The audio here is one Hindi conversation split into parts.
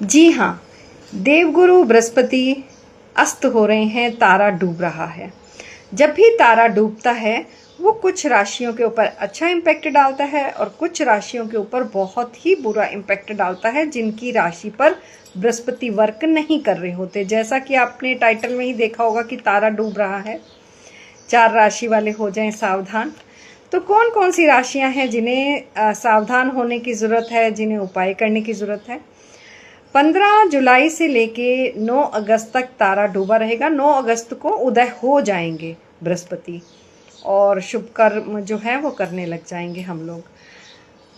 जी हाँ, देवगुरु बृहस्पति अस्त हो रहे हैं, तारा डूब रहा है। जब भी तारा डूबता है वो कुछ राशियों के ऊपर अच्छा इम्पैक्ट डालता है और कुछ राशियों के ऊपर बहुत ही बुरा इम्पैक्ट डालता है जिनकी राशि पर बृहस्पति वर्क नहीं कर रहे होते। जैसा कि आपने टाइटल में ही देखा होगा कि तारा डूब रहा है, 4 राशि वाले हो जाएं सावधान। तो कौन कौन सी राशियां हैं जिन्हें सावधान होने की ज़रूरत है, जिन्हें उपाय करने की ज़रूरत है। 15 जुलाई से लेके 9 अगस्त तक तारा डूबा रहेगा। 9 अगस्त को उदय हो जाएंगे बृहस्पति और शुभ कर्म जो है वो करने लग जाएंगे हम लोग।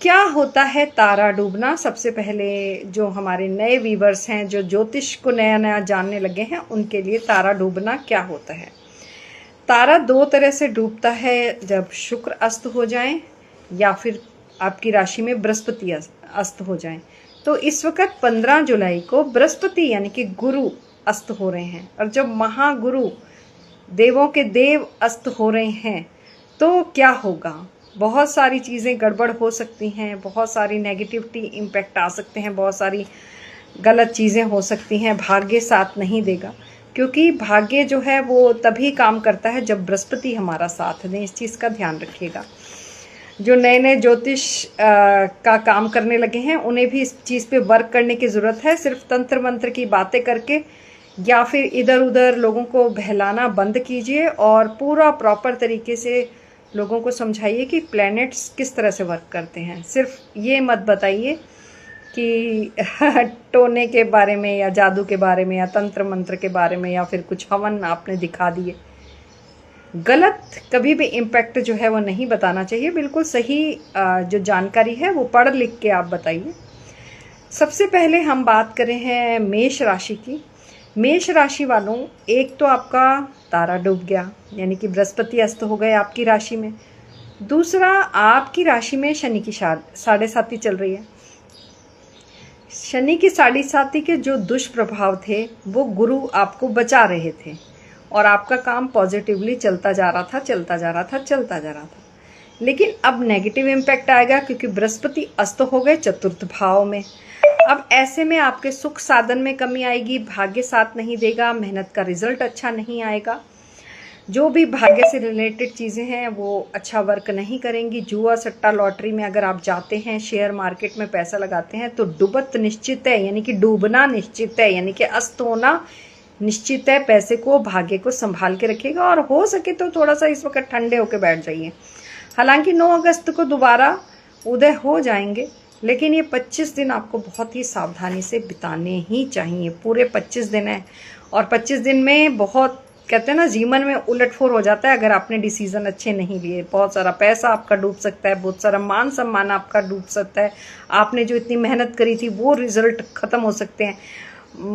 क्या होता है तारा डूबना? सबसे पहले जो हमारे नए व्यूवर्स हैं, जो ज्योतिष को नया नया जानने लगे हैं, उनके लिए तारा डूबना क्या होता है। तारा 2 तरह से डूबता है, जब शुक्र अस्त हो जाए या फिर आपकी राशि में बृहस्पति अस्त हो जाए। तो इस वक्त 15 जुलाई को बृहस्पति यानी कि गुरु अस्त हो रहे हैं, और जब महागुरु देवों के देव अस्त हो रहे हैं तो क्या होगा? बहुत सारी चीज़ें गड़बड़ हो सकती हैं, बहुत सारी नेगेटिविटी इम्पैक्ट आ सकते हैं, बहुत सारी गलत चीज़ें हो सकती हैं। भाग्य साथ नहीं देगा, क्योंकि भाग्य जो है वो तभी काम करता है जब बृहस्पति हमारा साथ दें। इस चीज़ का ध्यान रखिएगा। जो नए नए ज्योतिष का काम करने लगे हैं उन्हें भी इस चीज़ पे वर्क करने की ज़रूरत है। सिर्फ तंत्र मंत्र की बातें करके या फिर इधर उधर लोगों को बहलाना बंद कीजिए और पूरा प्रॉपर तरीके से लोगों को समझाइए कि प्लैनेट्स किस तरह से वर्क करते हैं। सिर्फ ये मत बताइए कि टोने के बारे में या जादू के बारे में या तंत्र मंत्र के बारे में या फिर कुछ हवन आपने दिखा दिए। गलत कभी भी इम्पैक्ट जो है वो नहीं बताना चाहिए। बिल्कुल सही जो जानकारी है वो पढ़ लिख के आप बताइए। सबसे पहले हम बात करें हैं मेष राशि की। मेष राशि वालों, एक तो आपका तारा डूब गया यानी कि बृहस्पति अस्त हो गए आपकी राशि में। दूसरा, आपकी राशि में शनि की साढ़े साती चल रही है। शनि की साढ़े साती के जो दुष्प्रभाव थे वो गुरु आपको बचा रहे थे और आपका काम पॉजिटिवली चलता जा रहा था। लेकिन अब नेगेटिव इम्पैक्ट आएगा क्योंकि बृहस्पति अस्त हो गए चतुर्थ भाव में। अब ऐसे में आपके सुख साधन में कमी आएगी, भाग्य साथ नहीं देगा, मेहनत का रिजल्ट अच्छा नहीं आएगा। जो भी भाग्य से रिलेटेड चीज़ें हैं वो अच्छा वर्क नहीं करेंगी। जुआ सट्टा लॉटरी में अगर आप जाते हैं, शेयर मार्केट में पैसा लगाते हैं तो डूबत निश्चित है, यानी कि डूबना निश्चित है, यानी कि अस्त होना निश्चित है। पैसे को, भाग्य को संभाल के रखिएगा और हो सके तो थोड़ा सा इस वक्त ठंडे होकर बैठ जाइए। हालांकि 9 अगस्त को दोबारा उदय हो जाएंगे, लेकिन ये 25 दिन आपको बहुत ही सावधानी से बिताने ही चाहिए। पूरे 25 दिन है और 25 दिन में बहुत, कहते हैं ना, जीवन में उलटफेर हो जाता है अगर आपने डिसीजन अच्छे नहीं लिए। बहुत सारा पैसा आपका डूब सकता है, बहुत सारा मान सम्मान आपका डूब सकता है। आपने जो इतनी मेहनत करी थी वो रिजल्ट खत्म हो सकते हैं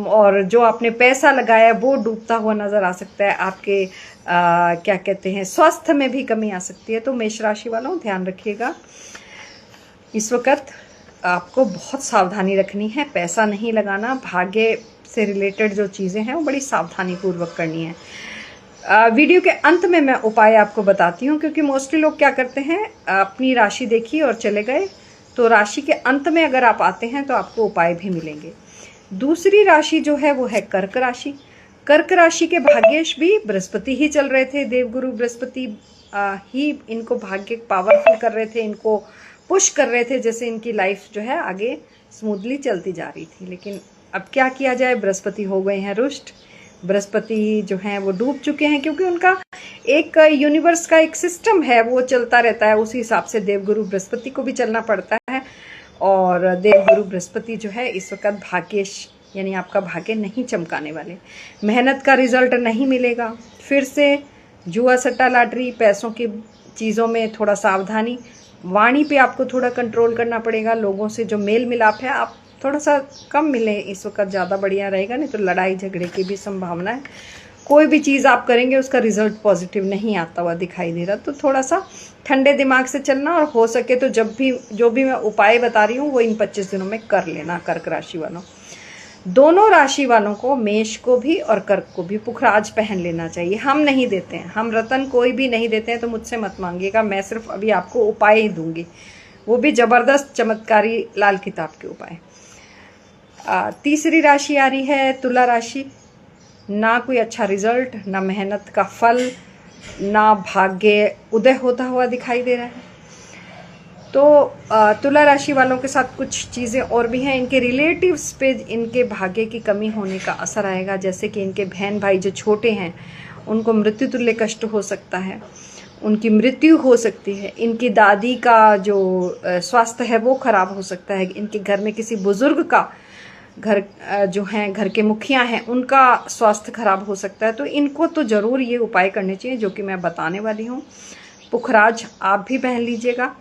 और जो आपने पैसा लगाया वो डूबता हुआ नजर आ सकता है। आपके क्या कहते हैं, स्वास्थ्य में भी कमी आ सकती है। तो मेष राशि वालों, ध्यान रखिएगा। इस वक्त आपको बहुत सावधानी रखनी है, पैसा नहीं लगाना। भाग्य से रिलेटेड जो चीज़ें हैं वो बड़ी सावधानी पूर्वक करनी है। वीडियो के अंत में मैं उपाय आपको बताती हूँ, क्योंकि मोस्टली लोग क्या करते हैं, अपनी राशि देखी और चले गए। तो राशि के अंत में अगर आप आते हैं तो आपको उपाय भी मिलेंगे। दूसरी राशि जो है वो है कर्क राशि। कर्क राशि के भाग्येश भी बृहस्पति ही चल रहे थे। देवगुरु बृहस्पति ही इनको भाग्य पावरफुल कर रहे थे, इनको पुश कर रहे थे, जैसे इनकी लाइफ जो है आगे स्मूथली चलती जा रही थी। लेकिन अब क्या किया जाए, बृहस्पति हो गए हैं रुष्ट। बृहस्पति जो हैं वो डूब चुके हैं, क्योंकि उनका एक यूनिवर्स का एक सिस्टम है वो चलता रहता है। उसी हिसाब से देवगुरु बृहस्पति को भी चलना पड़ता है। और देवगुरु बृहस्पति जो है इस वक्त भाग्येश, यानी आपका भाग्य नहीं चमकाने वाले। मेहनत का रिजल्ट नहीं मिलेगा। फिर से जुआ सट्टा लॉटरी, पैसों की चीज़ों में थोड़ा सावधानी। वाणी पे आपको थोड़ा कंट्रोल करना पड़ेगा। लोगों से जो मेल मिलाप है आप थोड़ा सा कम मिले इस वक्त, ज़्यादा बढ़िया रहेगा, नहीं तो लड़ाई झगड़े की भी संभावना है। कोई भी चीज़ आप करेंगे उसका रिजल्ट पॉजिटिव नहीं आता हुआ दिखाई दे रहा। तो थोड़ा सा ठंडे दिमाग से चलना, और हो सके तो जब भी जो भी मैं उपाय बता रही हूँ वो इन 25 दिनों में कर लेना। कर्क राशि वालों, दोनों राशि वालों को, मेष को भी और कर्क को भी, पुखराज पहन लेना चाहिए। हम नहीं देते हैं, हम रतन कोई भी नहीं देते हैं, तो मुझसे मत मांगिएगा। मैं सिर्फ अभी आपको उपाय ही दूंगी, वो भी जबरदस्त चमत्कारी लाल किताब के उपाय। तीसरी राशि आ रही है तुला राशि। ना कोई अच्छा रिजल्ट, ना मेहनत का फल, ना भाग्य उदय होता हुआ दिखाई दे रहा है। तो तुला राशि वालों के साथ कुछ चीज़ें और भी हैं। इनके रिलेटिव्स पे इनके भाग्य की कमी होने का असर आएगा। जैसे कि इनके बहन भाई जो छोटे हैं उनको मृत्यु तुल्य कष्ट हो सकता है, उनकी मृत्यु हो सकती है। इनकी दादी का जो स्वास्थ्य है वो खराब हो सकता है। इनके घर में किसी बुजुर्ग का जो हैं घर के मुखिया हैं उनका स्वास्थ्य खराब हो सकता है। तो इनको तो ज़रूर ये उपाय करने चाहिए जो कि मैं बताने वाली हूँ। पुखराज आप भी पहन लीजिएगा।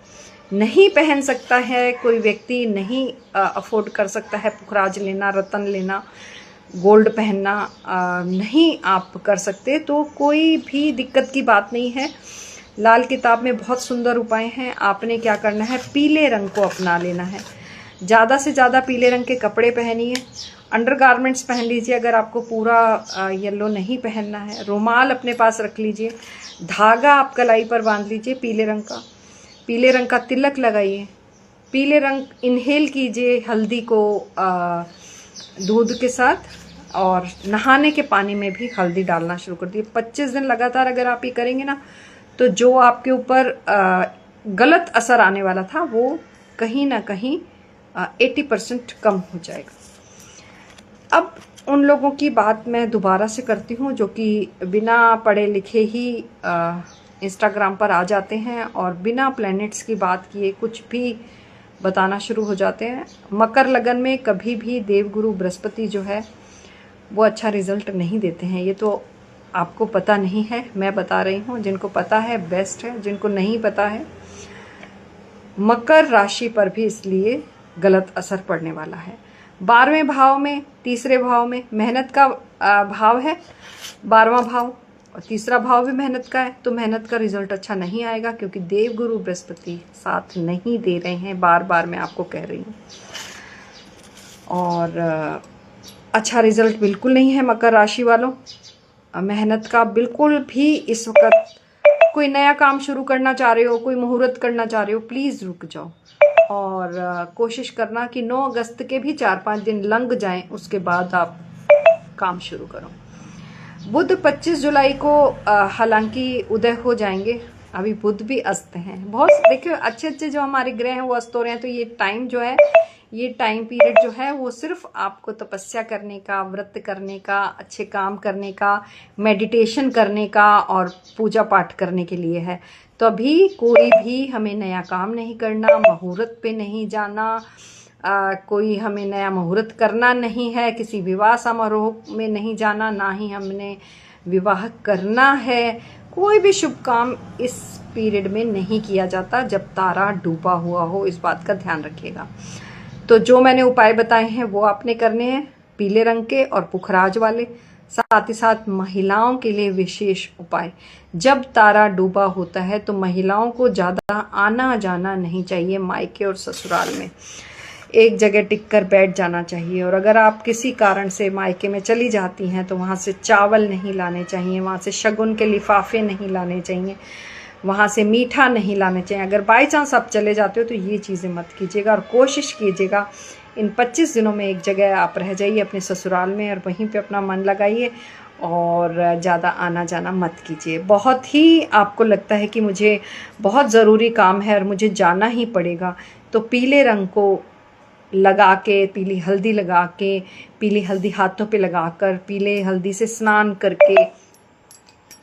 नहीं पहन सकता है कोई व्यक्ति, नहीं अफोर्ड कर सकता है पुखराज लेना, रतन लेना, गोल्ड पहनना नहीं आप कर सकते तो कोई भी दिक्कत की बात नहीं है। लाल किताब में बहुत सुंदर उपाय हैं। आपने क्या करना है, पीले रंग को अपना लेना है। ज़्यादा से ज़्यादा पीले रंग के कपड़े पहनिए। अंडरगारमेंट्स पहन लीजिए अगर आपको पूरा येलो नहीं पहनना है। रुमाल अपने पास रख लीजिए। धागा आप कलाई पर बांध लीजिए पीले रंग का। पीले रंग का तिलक लगाइए। पीले रंग इनहेल कीजिए हल्दी को दूध के साथ, और नहाने के पानी में भी हल्दी डालना शुरू कर दिए। 25 दिन लगातार अगर आप ये करेंगे ना तो जो आपके ऊपर गलत असर आने वाला था वो कहीं ना कहीं 80% कम हो जाएगा। अब उन लोगों की बात मैं दोबारा से करती हूँ जो कि बिना पढ़े लिखे ही इंस्टाग्राम पर आ जाते हैं और बिना प्लैनेट्स की बात किए कुछ भी बताना शुरू हो जाते हैं। मकर लगन में कभी भी देवगुरु बृहस्पति जो है वो अच्छा रिजल्ट नहीं देते हैं। ये तो आपको पता नहीं है, मैं बता रही हूँ। जिनको पता है बेस्ट है, जिनको नहीं पता है मकर राशि पर भी इसलिए गलत असर पड़ने वाला है। 12वें भाव में, तीसरे भाव में मेहनत का भाव है। 12वां भाव और तीसरा भाव भी मेहनत का है, तो मेहनत का रिजल्ट अच्छा नहीं आएगा क्योंकि देवगुरु बृहस्पति साथ नहीं दे रहे हैं। बार बार मैं आपको कह रही हूँ। और अच्छा रिजल्ट बिल्कुल नहीं है मकर राशि वालों। मेहनत का बिल्कुल भी इस वक्त कोई नया काम शुरू करना चाह रहे हो, कोई मुहूर्त करना चाह रहे हो, प्लीज़ रुक जाओ और कोशिश करना कि 9 अगस्त के भी 4-5 दिन लंघ जाएं, उसके बाद आप काम शुरू करो। बुध 25 जुलाई को हालांकि उदय हो जाएंगे। अभी बुध भी अस्त हैं। बहुत देखिए अच्छे अच्छे जो हमारे ग्रह हैं वो अस्त हो रहे हैं। तो ये टाइम जो है, ये टाइम पीरियड जो है वो सिर्फ आपको तपस्या करने का, व्रत करने का, अच्छे काम करने का, मेडिटेशन करने का और पूजा पाठ करने के लिए है। तो अभी कोई भी हमें नया काम नहीं करना, मुहूर्त पे नहीं जाना, कोई हमें नया मुहूर्त करना नहीं है, किसी विवाह समारोह में नहीं जाना, ना ही हमने विवाह करना है। कोई भी शुभ काम इस पीरियड में नहीं किया जाता जब तारा डूबा हुआ हो, इस बात का ध्यान रखिएगा। तो जो मैंने उपाय बताए हैं वो आपने करने हैं, पीले रंग के और पुखराज वाले। साथ ही साथ महिलाओं के लिए विशेष उपाय। जब तारा डूबा होता है तो महिलाओं को ज़्यादा आना जाना नहीं चाहिए मायके और ससुराल में। एक जगह टिककर बैठ जाना चाहिए। और अगर आप किसी कारण से मायके में चली जाती हैं तो वहाँ से चावल नहीं लाने चाहिए, वहाँ से शगुन के लिफाफे नहीं लाने चाहिए, वहाँ से मीठा नहीं लाने चाहिए। अगर बाई चांस आप चले जाते हो तो ये चीज़ें मत कीजिएगा। और कोशिश कीजिएगा इन 25 दिनों में एक जगह आप रह जाइए अपने ससुराल में और वहीं पे अपना मन लगाइए और ज़्यादा आना जाना मत कीजिए। बहुत ही आपको लगता है कि मुझे बहुत ज़रूरी काम है और मुझे जाना ही पड़ेगा, तो पीले रंग को लगा के, पीली हल्दी लगा के, पीली हल्दी हाथों पे लगाकर, पीले हल्दी से स्नान करके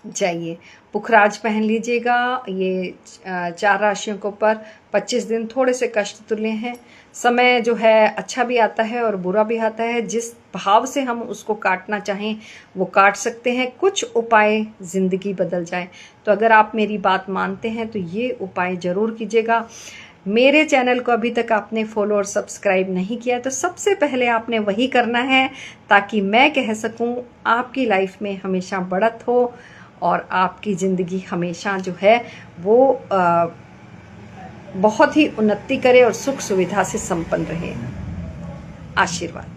जाइए। पुखराज पहन लीजिएगा। ये 4 राशियों के ऊपर 25 दिन थोड़े से कष्ट तुल्य हैं। समय जो है अच्छा भी आता है और बुरा भी आता है। जिस भाव से हम उसको काटना चाहें वो काट सकते हैं। कुछ उपाय ज़िंदगी बदल जाए। तो अगर आप मेरी बात मानते हैं तो ये उपाय ज़रूर कीजिएगा। मेरे चैनल को अभी तक आपने फॉलो और सब्सक्राइब नहीं किया तो सबसे पहले आपने वही करना है ताकि मैं कह सकूं आपकी लाइफ में हमेशा बढ़त हो और आपकी ज़िंदगी हमेशा जो है वो बहुत ही उन्नति करे और सुख सुविधा से संपन्न रहे। आशीर्वाद।